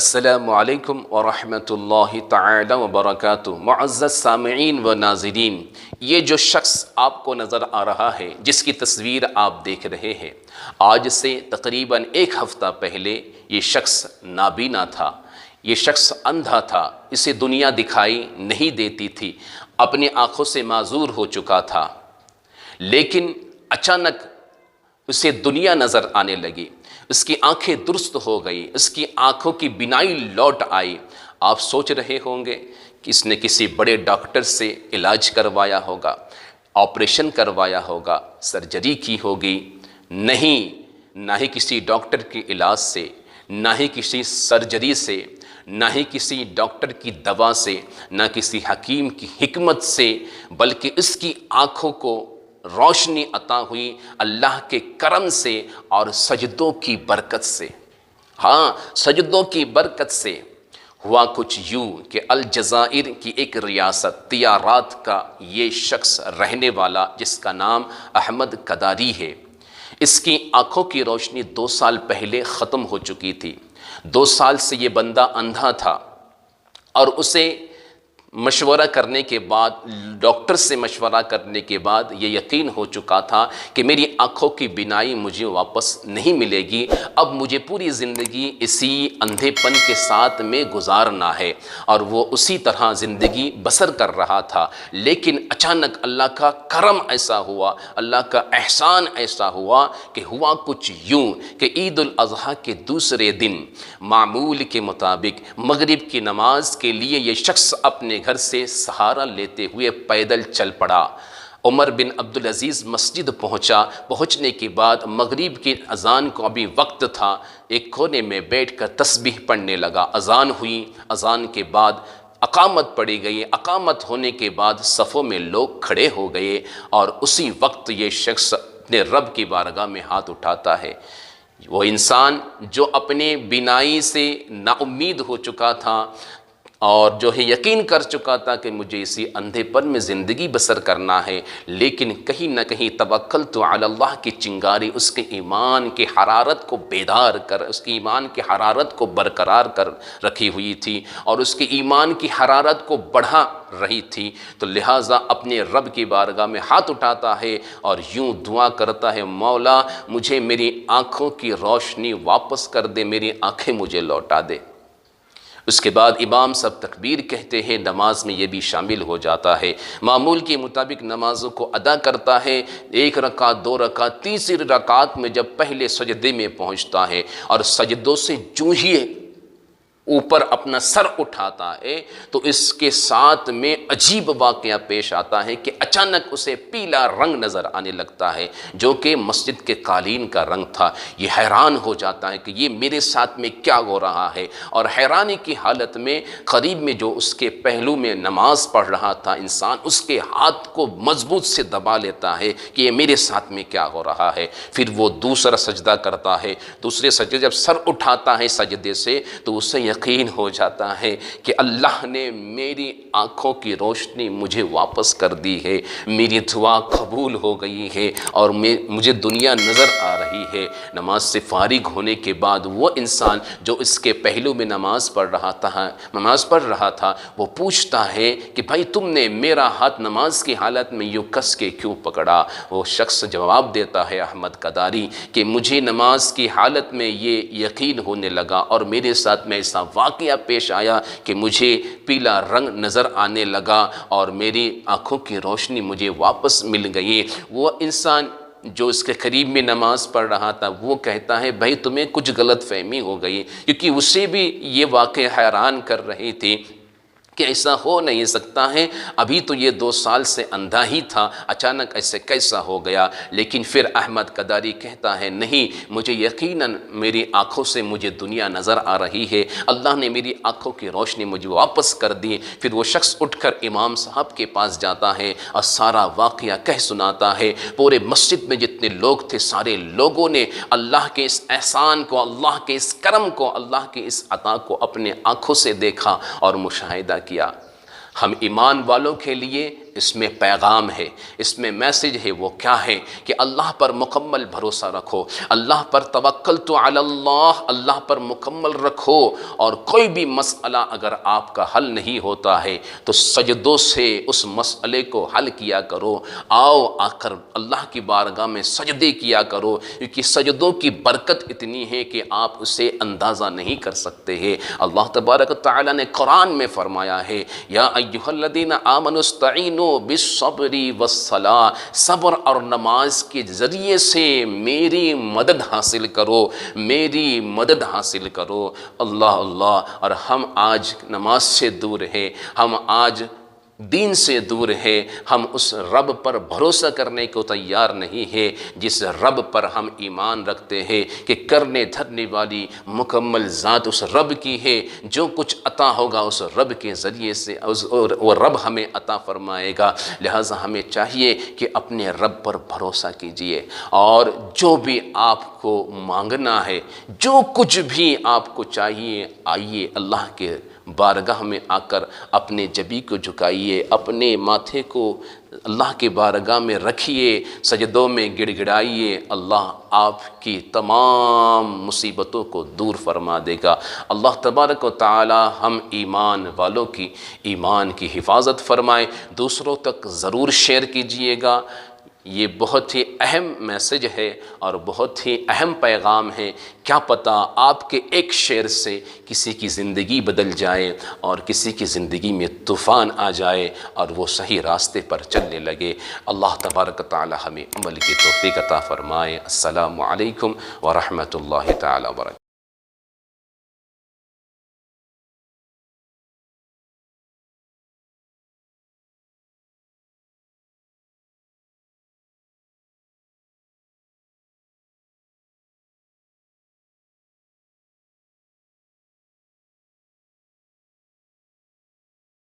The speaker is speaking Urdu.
السلام علیکم ورحمۃ اللہ تعالی وبرکاتہ۔ معزز سامعین و ناظرین، یہ جو شخص آپ کو نظر آ رہا ہے، جس کی تصویر آپ دیکھ رہے ہیں، آج سے تقریباً 1 ہفتہ پہلے یہ شخص نابینا تھا، یہ شخص اندھا تھا، اسے دنیا دکھائی نہیں دیتی تھی، اپنی آنکھوں سے معذور ہو چکا تھا، لیکن اچانک اسے دنیا نظر آنے لگی، اس کی آنکھیں درست ہو گئی، اس کی آنکھوں کی بینائی لوٹ آئی۔ آپ سوچ رہے ہوں گے کہ اس نے کسی بڑے ڈاکٹر سے علاج کروایا ہوگا، آپریشن کروایا ہوگا، سرجری کی ہوگی۔ نہیں، نہ ہی کسی ڈاکٹر کے علاج سے، نہ ہی کسی سرجری سے، نہ ہی کسی ڈاکٹر کی دوا سے، نہ کسی حکیم کی حکمت سے، بلکہ اس کی آنکھوں کو روشنی عطا ہوئی اللہ کے کرم سے اور سجدوں کی برکت سے۔ ہاں، سجدوں کی برکت سے ہوا کچھ یوں کہ الجزائر کی ایک ریاست تیارات کا یہ شخص رہنے والا، جس کا نام احمد کداری ہے، اس کی آنکھوں کی روشنی 2 سال پہلے ختم ہو چکی تھی۔ 2 سال سے یہ بندہ اندھا تھا، اور اسے مشورہ کرنے کے بعد، ڈاکٹر سے مشورہ کرنے کے بعد یہ یقین ہو چکا تھا کہ میری آنکھوں کی بینائی مجھے واپس نہیں ملے گی، اب مجھے پوری زندگی اسی اندھے پن کے ساتھ میں گزارنا ہے، اور وہ اسی طرح زندگی بسر کر رہا تھا۔ لیکن اچانک اللہ کا کرم ایسا ہوا، اللہ کا احسان ایسا ہوا کہ ہوا کچھ یوں کہ عید الاضحیٰ کے دوسرے دن معمول کے مطابق مغرب کی نماز کے لیے یہ شخص اپنے گھر سے سہارا لیتے ہوئے پیدل چل پڑا۔ عمر بن عبدالعزیز مسجد پہنچا۔ پہنچنے کے بعد مغرب کی اذان کو ابھی وقت تھا، ایک کونے میں بیٹھ کر تسبیح پڑھنے لگا۔ اذان ہوئی، اذان کے بعد اقامت پڑھی گئی۔ اقامت ہونے کے بعد صفوں میں لوگ کھڑے ہو گئے، اور اسی وقت یہ شخص اپنے رب کی بارگاہ میں ہاتھ اٹھاتا ہے۔ وہ انسان جو اپنے بینائی سے نا امید ہو چکا تھا، اور جو ہے یقین کر چکا تھا کہ مجھے اسی اندھے پن میں زندگی بسر کرنا ہے، لیکن کہیں نہ کہیں توکلت علی اللہ کی چنگاری اس کے ایمان کی حرارت کو بیدار کر، اس کی ایمان کی حرارت کو برقرار کر رکھی ہوئی تھی، اور اس کے ایمان کی حرارت کو بڑھا رہی تھی، تو لہٰذا اپنے رب کی بارگاہ میں ہاتھ اٹھاتا ہے اور یوں دعا کرتا ہے، مولا مجھے میری آنکھوں کی روشنی واپس کر دے، میری آنکھیں مجھے لوٹا دے۔ اس کے بعد امام سب تکبیر کہتے ہیں، نماز میں یہ بھی شامل ہو جاتا ہے، معمول کے مطابق نمازوں کو ادا کرتا ہے۔ 1 رکعت، 2 رکعت، تیسری رکعت میں جب پہلے سجدے میں پہنچتا ہے، اور سجدوں سے جو ہی اوپر اپنا سر اٹھاتا ہے، تو اس کے ساتھ میں عجیب واقعہ پیش آتا ہے کہ اچانک اسے پیلا رنگ نظر آنے لگتا ہے، جو کہ مسجد کے قالین کا رنگ تھا۔ یہ حیران ہو جاتا ہے کہ یہ میرے ساتھ میں کیا ہو رہا ہے، اور حیرانی کی حالت میں قریب میں جو اس کے پہلو میں نماز پڑھ رہا تھا انسان، اس کے ہاتھ کو مضبوط سے دبا لیتا ہے کہ یہ میرے ساتھ میں کیا ہو رہا ہے۔ پھر وہ دوسرا سجدہ کرتا ہے، دوسرے سجدے جب سر اٹھاتا ہے سجدے سے، تو اسے یقین ہو جاتا ہے کہ اللہ نے میری آنکھوں کی روشنی مجھے واپس کر دی ہے، میری دعا قبول ہو گئی ہے، اور مجھے دنیا نظر آ رہی ہے۔ نماز سے فارغ ہونے کے بعد وہ انسان جو اس کے پہلو میں نماز پڑھ رہا تھا، وہ پوچھتا ہے کہ بھائی تم نے میرا ہاتھ نماز کی حالت میں یوں کس کے کیوں پکڑا؟ وہ شخص جواب دیتا ہے، احمد کداری، کہ مجھے نماز کی حالت میں یہ یقین ہونے لگا، اور میرے ساتھ میں ایسا واقعہ پیش آیا کہ مجھے پیلا رنگ نظر آنے لگا، اور میری آنکھوں کی روشنی مجھے واپس مل گئی۔ وہ انسان جو اس کے قریب میں نماز پڑھ رہا تھا، وہ کہتا ہے بھائی تمہیں کچھ غلط فہمی ہو گئی، کیونکہ اسے بھی یہ واقعہ حیران کر رہی تھی کہ ایسا ہو نہیں سکتا ہے، ابھی تو یہ 2 سال سے اندھا ہی تھا، اچانک ایسے کیسا ہو گیا؟ لیکن پھر احمد کداری کہتا ہے، نہیں، مجھے یقیناً میری آنکھوں سے مجھے دنیا نظر آ رہی ہے، اللہ نے میری آنکھوں کی روشنی مجھے واپس کر دی۔ پھر وہ شخص اٹھ کر امام صاحب کے پاس جاتا ہے اور سارا واقعہ کہہ سناتا ہے۔ پورے مسجد میں جتنے لوگ تھے، سارے لوگوں نے اللہ کے اس احسان کو، اللہ کے اس کرم کو، اللہ کے اس عطا کو اپنے آنکھوں سے دیکھا اور مشاہدہ کیا۔ ہم ایمان والوں کے لیے اس میں پیغام ہے، اس میں میسج ہے، وہ کیا ہے کہ اللہ پر مکمل بھروسہ رکھو، اللہ پر توکلت علی اللہ، اللہ پر مکمل رکھو، اور کوئی بھی مسئلہ اگر آپ کا حل نہیں ہوتا ہے تو سجدوں سے اس مسئلے کو حل کیا کرو، آ کر اللہ کی بارگاہ میں سجدے کیا کرو، کیونکہ سجدوں کی برکت اتنی ہے کہ آپ اسے اندازہ نہیں کر سکتے ہیں۔ اللہ تبارک و تعالیٰ نے قرآن میں فرمایا ہے یا ایھا الذین آمنوا استعینوا بالصبر والصلاۃ، صبر اور نماز کے ذریعے سے میری مدد حاصل کرو، میری مدد حاصل کرو۔ اللہ اللہ، اور ہم آج نماز سے دور ہیں، ہم آج دین سے دور ہے، ہم اس رب پر بھروسہ کرنے کو تیار نہیں ہے جس رب پر ہم ایمان رکھتے ہیں کہ کرنے دھرنے والی مکمل ذات اس رب کی ہے، جو کچھ عطا ہوگا اس رب کے ذریعے سے وہ رب ہمیں عطا فرمائے گا۔ لہٰذا ہمیں چاہیے کہ اپنے رب پر بھروسہ کیجئے، اور جو بھی آپ کو مانگنا ہے، جو کچھ بھی آپ کو چاہیے، آئیے اللہ کے بارگاہ میں آ کر اپنے جبی کو جھکائیے، اپنے ماتھے کو اللہ کے بارگاہ میں رکھیے، سجدوں میں گڑ گڑائیے، اللہ آپ کی تمام مصیبتوں کو دور فرما دے گا۔ اللہ تبارک و تعالی ہم ایمان والوں کی ایمان کی حفاظت فرمائے۔ دوسروں تک ضرور شیئر کیجئے گا، یہ بہت ہی اہم میسج ہے اور بہت ہی اہم پیغام ہے۔ کیا پتہ آپ کے ایک شیئر سے کسی کی زندگی بدل جائے اور کسی کی زندگی میں طوفان آ جائے اور وہ صحیح راستے پر چلنے لگے۔ اللہ تبارک تعالی ہمیں عمل کی توفیق عطا فرمائے۔ السلام علیکم ورحمۃ اللہ تعالی وبرکاتہ۔